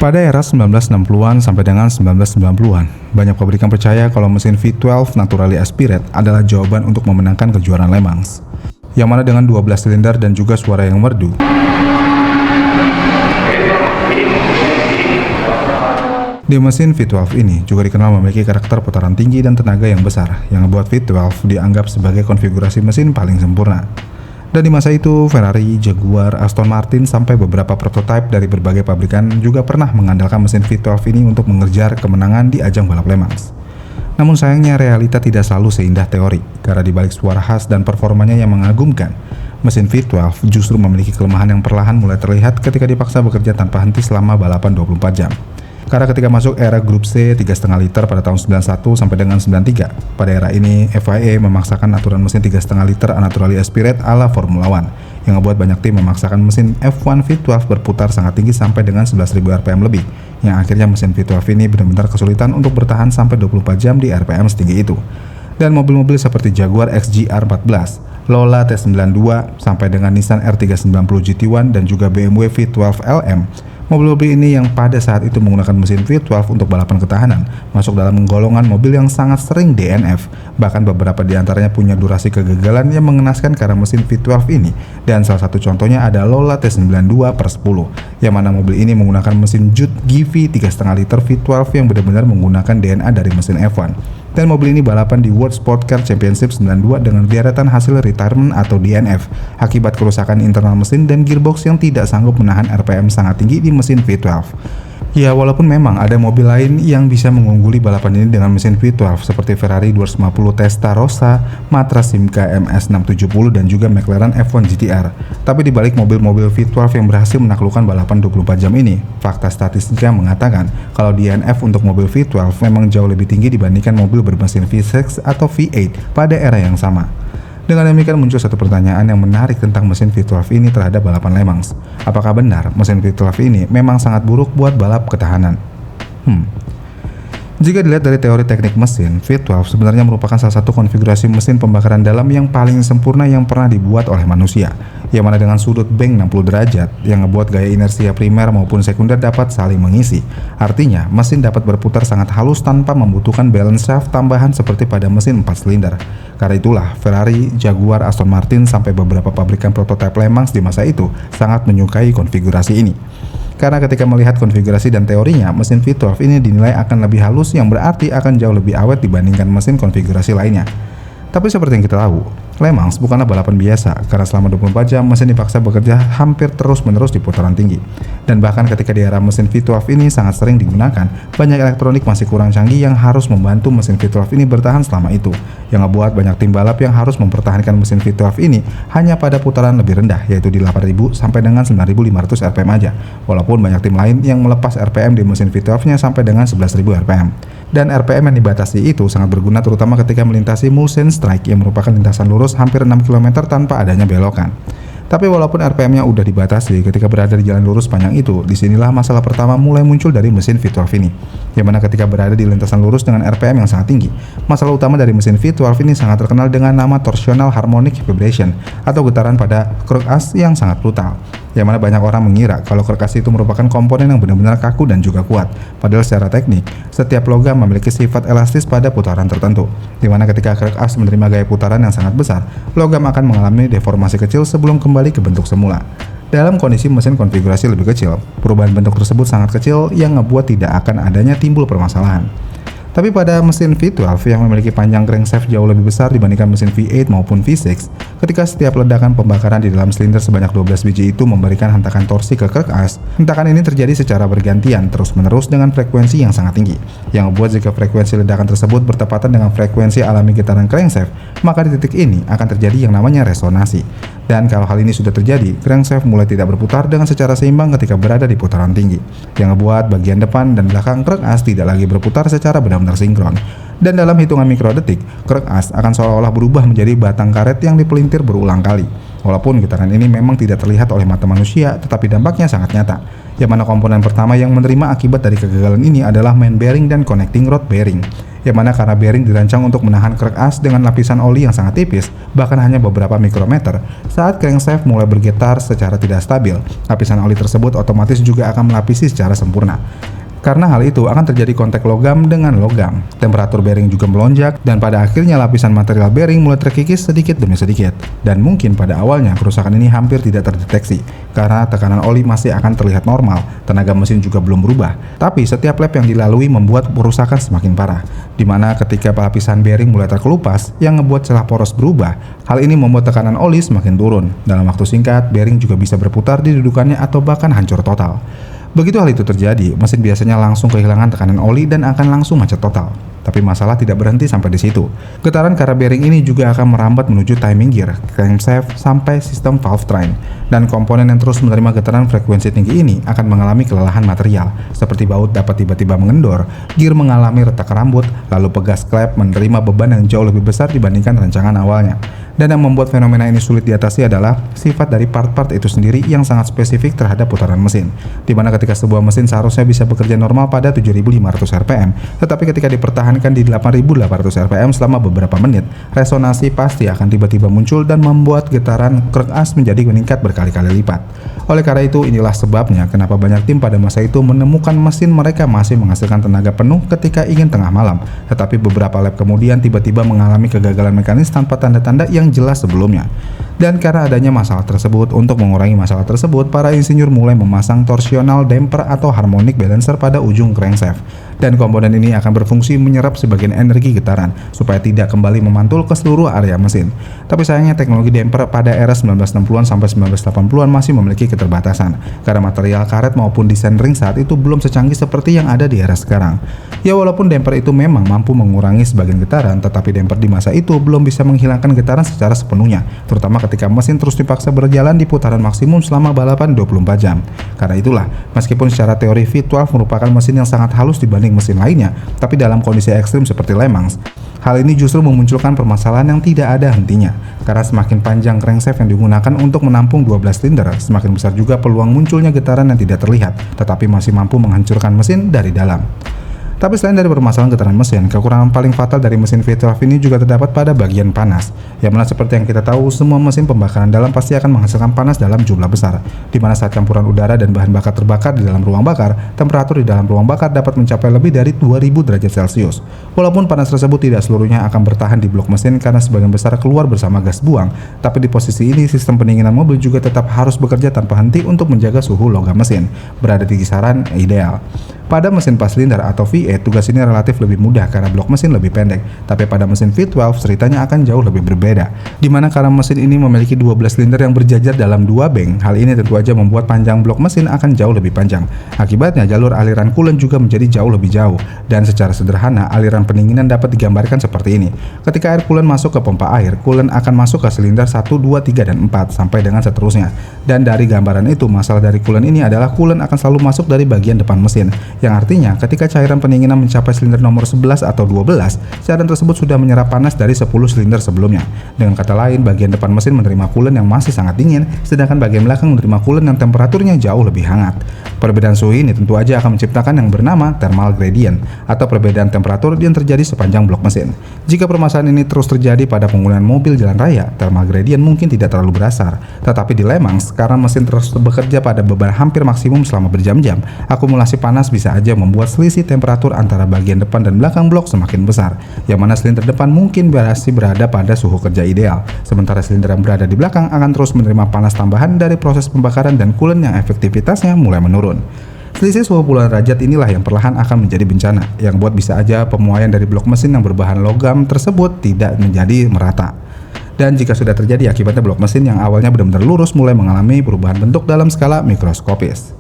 Pada era 1960-an sampai dengan 1990-an, banyak pabrikan percaya kalau mesin V12 naturally aspirated adalah jawaban untuk memenangkan kejuaraan Le Mans. Yang mana dengan 12 silinder dan juga suara yang merdu, di mesin V12 ini juga dikenal memiliki karakter putaran tinggi dan tenaga yang besar, yang membuat V12 dianggap sebagai konfigurasi mesin paling sempurna. Dan di masa itu, Ferrari, Jaguar, Aston Martin, sampai beberapa prototipe dari berbagai pabrikan juga pernah mengandalkan mesin V12 ini untuk mengejar kemenangan di ajang balap Le Mans. Namun sayangnya realita tidak selalu seindah teori, karena dibalik suara khas dan performanya yang mengagumkan, mesin V12 justru memiliki kelemahan yang perlahan mulai terlihat ketika dipaksa bekerja tanpa henti selama balapan 24 jam. Karena ketika masuk era grup C 3,5 liter pada tahun 91 sampai dengan 93, pada era ini FIA memaksakan aturan mesin 3,5 liter naturally aspirated ala Formula One, yang membuat banyak tim memaksakan mesin F1 V12 berputar sangat tinggi sampai dengan 11.000 RPM lebih, yang akhirnya mesin V12 ini benar-benar kesulitan untuk bertahan sampai 24 jam di RPM setinggi itu. Dan mobil-mobil seperti Jaguar XJR14, Lola T92, sampai dengan Nissan R390 GT1 dan juga BMW V12 LM, mobil-mobil ini yang pada saat itu menggunakan mesin V12 untuk balapan ketahanan masuk dalam golongan mobil yang sangat sering DNF. Bahkan beberapa di antaranya punya durasi kegagalan yang mengenaskan karena mesin V12 ini. Dan salah satu contohnya ada Lola T92/10, yang mana mobil ini menggunakan mesin Judd GV 3,5 liter V12 yang benar-benar menggunakan DNA dari mesin F1. Dan mobil ini balapan di World Sport Car Championship 92 dengan deretan hasil retirement atau DNF akibat kerusakan internal mesin dan gearbox yang tidak sanggup menahan RPM sangat tinggi di mesin V12. Ya, walaupun memang ada mobil lain yang bisa mengungguli balapan ini dengan mesin V12 seperti Ferrari 250 Testarossa, Matra Simca MS670 dan juga McLaren F1 GTR. Tapi dibalik mobil-mobil V12 yang berhasil menaklukkan balapan 24 jam ini, fakta statistika mengatakan kalau DNF untuk mobil V12 memang jauh lebih tinggi dibandingkan mobil bermesin V6 atau V8 pada era yang sama. Dengan demikian muncul satu pertanyaan yang menarik tentang mesin V12 ini terhadap balapan Le Mans. Apakah benar mesin V12 ini memang sangat buruk buat balap ketahanan? Jika dilihat dari teori teknik mesin, V12 sebenarnya merupakan salah satu konfigurasi mesin pembakaran dalam yang paling sempurna yang pernah dibuat oleh manusia, yang mana dengan sudut bank 60 derajat yang ngebuat gaya inersia primer maupun sekunder dapat saling mengisi. Artinya, mesin dapat berputar sangat halus tanpa membutuhkan balance shaft tambahan seperti pada mesin 4 silinder. Karena itulah, Ferrari, Jaguar, Aston Martin, sampai beberapa pabrikan prototipe Le Mans di masa itu sangat menyukai konfigurasi ini. Karena ketika melihat konfigurasi dan teorinya, mesin V12 ini dinilai akan lebih halus yang berarti akan jauh lebih awet dibandingkan mesin konfigurasi lainnya. Tapi seperti yang kita tahu, Le Mans bukanlah balapan biasa, karena selama 24 jam mesin dipaksa bekerja hampir terus-menerus di putaran tinggi. Dan bahkan ketika di era mesin V12 ini sangat sering digunakan, banyak elektronik masih kurang canggih yang harus membantu mesin V12 ini bertahan selama itu, yang ngebuat banyak tim balap yang harus mempertahankan mesin V12 ini hanya pada putaran lebih rendah, yaitu di 8.000 sampai dengan 9.500 RPM aja, walaupun banyak tim lain yang melepas RPM di mesin V12-nya sampai dengan 11.000 RPM. Dan RPM yang dibatasi itu sangat berguna terutama ketika melintasi Mulsanne Strike yang merupakan lintasan lurus hampir 6 km tanpa adanya belokan. Tapi walaupun RPM-nya udah dibatasi ketika berada di jalan lurus panjang itu, disinilah masalah pertama mulai muncul dari mesin V12 ini. Yang mana ketika berada di lintasan lurus dengan RPM yang sangat tinggi, masalah utama dari mesin V12 ini sangat terkenal dengan nama torsional harmonic vibration atau getaran pada kruk as yang sangat brutal. Yang mana banyak orang mengira kalau kruk as itu merupakan komponen yang benar-benar kaku dan juga kuat. Padahal secara teknik, setiap logam memiliki sifat elastis pada putaran tertentu. Di mana ketika kruk as menerima gaya putaran yang sangat besar, logam akan mengalami deformasi kecil sebelum kembali ke bentuk semula. Dalam kondisi mesin konfigurasi lebih kecil, perubahan bentuk tersebut sangat kecil yang ngebuat tidak akan adanya timbul permasalahan. Tapi pada mesin V12 yang memiliki panjang crankshaft jauh lebih besar dibandingkan mesin V8 maupun V6, ketika setiap ledakan pembakaran di dalam silinder sebanyak 12 biji itu memberikan hentakan torsi ke kruk as, hentakan ini terjadi secara bergantian terus-menerus dengan frekuensi yang sangat tinggi, yang membuat jika frekuensi ledakan tersebut bertepatan dengan frekuensi alami getaran crankshaft, maka di titik ini akan terjadi yang namanya resonansi. Dan kalau hal ini sudah terjadi, crankshaft mulai tidak berputar dengan secara seimbang ketika berada di putaran tinggi, yang membuat bagian depan dan belakang kruk as tidak lagi berputar secara benar-benar sinkron. Dan dalam hitungan mikrodetik, kruk as akan seolah-olah berubah menjadi batang karet yang dipelintir berulang kali. Walaupun getaran ini memang tidak terlihat oleh mata manusia, tetapi dampaknya sangat nyata. Yang mana komponen pertama yang menerima akibat dari kegagalan ini adalah main bearing dan connecting rod bearing, yang mana karena bearing dirancang untuk menahan krek as dengan lapisan oli yang sangat tipis, bahkan hanya beberapa mikrometer. Saat crankshaft mulai bergetar secara tidak stabil, lapisan oli tersebut otomatis juga akan melapisi secara sempurna. Karena hal itu akan terjadi kontak logam dengan logam, temperatur bearing juga melonjak, dan pada akhirnya lapisan material bearing mulai terkikis sedikit demi sedikit. Dan mungkin pada awalnya kerusakan ini hampir tidak terdeteksi, karena tekanan oli masih akan terlihat normal, tenaga mesin juga belum berubah. Tapi setiap lap yang dilalui membuat kerusakan semakin parah, dimana ketika lapisan bearing mulai terkelupas, yang ngebuat celah poros berubah. Hal ini membuat tekanan oli semakin turun. Dalam waktu singkat, bearing juga bisa berputar di dudukannya atau bahkan hancur total. Begitu hal itu terjadi, mesin biasanya langsung kehilangan tekanan oli dan akan langsung macet total. Tapi masalah tidak berhenti sampai di situ. Getaran karena bearing ini juga akan merambat menuju timing gear, crankshaft, sampai sistem valve train. Dan komponen yang terus menerima getaran frekuensi tinggi ini akan mengalami kelelahan material, seperti baut dapat tiba-tiba mengendor, gear mengalami retak rambut, lalu pegas klep menerima beban yang jauh lebih besar dibandingkan rancangan awalnya. Dan yang membuat fenomena ini sulit diatasi adalah sifat dari part-part itu sendiri yang sangat spesifik terhadap putaran mesin, dimana ketika sebuah mesin seharusnya bisa bekerja normal pada 7.500 rpm, tetapi ketika dipertahankan di 8.800 rpm selama beberapa menit, resonansi pasti akan tiba-tiba muncul dan membuat getaran krek as menjadi meningkat berkali-kali lipat. Oleh karena itu, inilah sebabnya kenapa banyak tim pada masa itu menemukan mesin mereka masih menghasilkan tenaga penuh ketika ingin tengah malam, tetapi beberapa lap kemudian tiba-tiba mengalami kegagalan mekanis tanpa tanda-tanda yang jelas sebelumnya. Dan karena adanya masalah tersebut, untuk mengurangi masalah tersebut, para insinyur mulai memasang torsional damper atau harmonic balancer pada ujung crankshaft. Dan komponen ini akan berfungsi menyerap sebagian energi getaran, supaya tidak kembali memantul ke seluruh area mesin. Tapi sayangnya teknologi damper pada era 1960-an sampai 1980-an masih memiliki keterbatasan, karena material karet maupun desain ring saat itu belum secanggih seperti yang ada di era sekarang. Ya walaupun damper itu memang mampu mengurangi sebagian getaran, tetapi damper di masa itu belum bisa menghilangkan getaran secara sepenuhnya, terutama ketika mesin terus dipaksa berjalan di putaran maksimum selama balapan 24 jam. Karena itulah, meskipun secara teori V12 merupakan mesin yang sangat halus dibanding mesin lainnya, tapi dalam kondisi ekstrim seperti Le Mans, hal ini justru memunculkan permasalahan yang tidak ada hentinya. Karena semakin panjang crankshaft yang digunakan untuk menampung 12 silinder, semakin besar juga peluang munculnya getaran yang tidak terlihat, tetapi masih mampu menghancurkan mesin dari dalam. Tapi selain dari permasalahan getaran mesin, kekurangan paling fatal dari mesin V12 ini juga terdapat pada bagian panas. Yang mana seperti yang kita tahu, semua mesin pembakaran dalam pasti akan menghasilkan panas dalam jumlah besar, di mana saat campuran udara dan bahan bakar terbakar di dalam ruang bakar, temperatur di dalam ruang bakar dapat mencapai lebih dari 2000 derajat Celcius. Walaupun panas tersebut tidak seluruhnya akan bertahan di blok mesin karena sebagian besar keluar bersama gas buang, tapi di posisi ini sistem pendinginan mobil juga tetap harus bekerja tanpa henti untuk menjaga suhu logam mesin berada di kisaran ideal. Pada mesin 4 silinder atau V8, tugas ini relatif lebih mudah karena blok mesin lebih pendek, tapi pada mesin V12 ceritanya akan jauh lebih berbeda, dimana karena mesin ini memiliki 12 silinder yang berjajar dalam 2 bank. Hal ini tentu aja membuat panjang blok mesin akan jauh lebih panjang. Akibatnya jalur aliran coolant juga menjadi jauh lebih jauh, dan secara sederhana aliran pendinginan dapat digambarkan seperti ini. Ketika air coolant masuk ke pompa air, coolant akan masuk ke silinder 1, 2, 3, dan 4 sampai dengan seterusnya. Dan dari gambaran itu, masalah dari coolant ini adalah coolant akan selalu masuk dari bagian depan mesin, yang artinya ketika cairan pendinginan mencapai silinder nomor 11 atau 12, cairan tersebut sudah menyerap panas dari 10 silinder sebelumnya. Dengan kata lain, bagian depan mesin menerima coolant yang masih sangat dingin, sedangkan bagian belakang menerima coolant yang temperaturnya jauh lebih hangat. Perbedaan suhu ini tentu aja akan menciptakan yang bernama thermal gradient, atau perbedaan temperatur yang terjadi sepanjang blok mesin. Jika permasalahan ini terus terjadi pada penggunaan mobil jalan raya, thermal gradient mungkin tidak terlalu berasar. Tetapi di Le Mans, karena mesin terus bekerja pada beban hampir maksimum selama berjam-jam, akumulasi panas bisa aja membuat selisih temperatur antara bagian depan dan belakang blok semakin besar, yang mana silinder depan mungkin masih berada pada suhu kerja ideal, sementara silinder yang berada di belakang akan terus menerima panas tambahan dari proses pembakaran dan coolant yang efektivitasnya mulai menurun. Selisih suhu puluhan derajat inilah yang perlahan akan menjadi bencana, yang buat bisa aja pemuaian dari blok mesin yang berbahan logam tersebut tidak menjadi merata. Dan jika sudah terjadi, akibatnya blok mesin yang awalnya benar-benar lurus mulai mengalami perubahan bentuk dalam skala mikroskopis.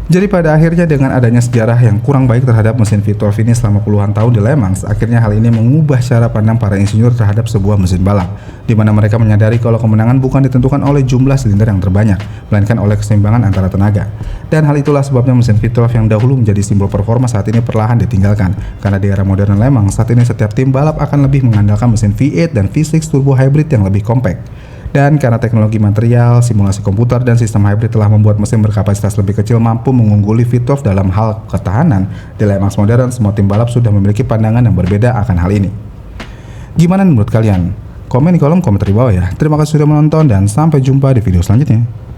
Jadi pada akhirnya dengan adanya sejarah yang kurang baik terhadap mesin V12 ini selama puluhan tahun di Le Mans, akhirnya hal ini mengubah cara pandang para insinyur terhadap sebuah mesin balap, di mana mereka menyadari kalau kemenangan bukan ditentukan oleh jumlah silinder yang terbanyak, melainkan oleh keseimbangan antara tenaga. Dan hal itulah sebabnya mesin V12 yang dahulu menjadi simbol performa saat ini perlahan ditinggalkan, karena di era modern Le Mans saat ini setiap tim balap akan lebih mengandalkan mesin V8 dan V6 turbo hybrid yang lebih compact. Dan karena teknologi material, simulasi komputer, dan sistem hybrid telah membuat mesin berkapasitas lebih kecil mampu mengungguli V12 dalam hal ketahanan, di LMX modern semua tim balap sudah memiliki pandangan yang berbeda akan hal ini. Gimana menurut kalian? Komen di kolom komentar di bawah ya. Terima kasih sudah menonton dan sampai jumpa di video selanjutnya.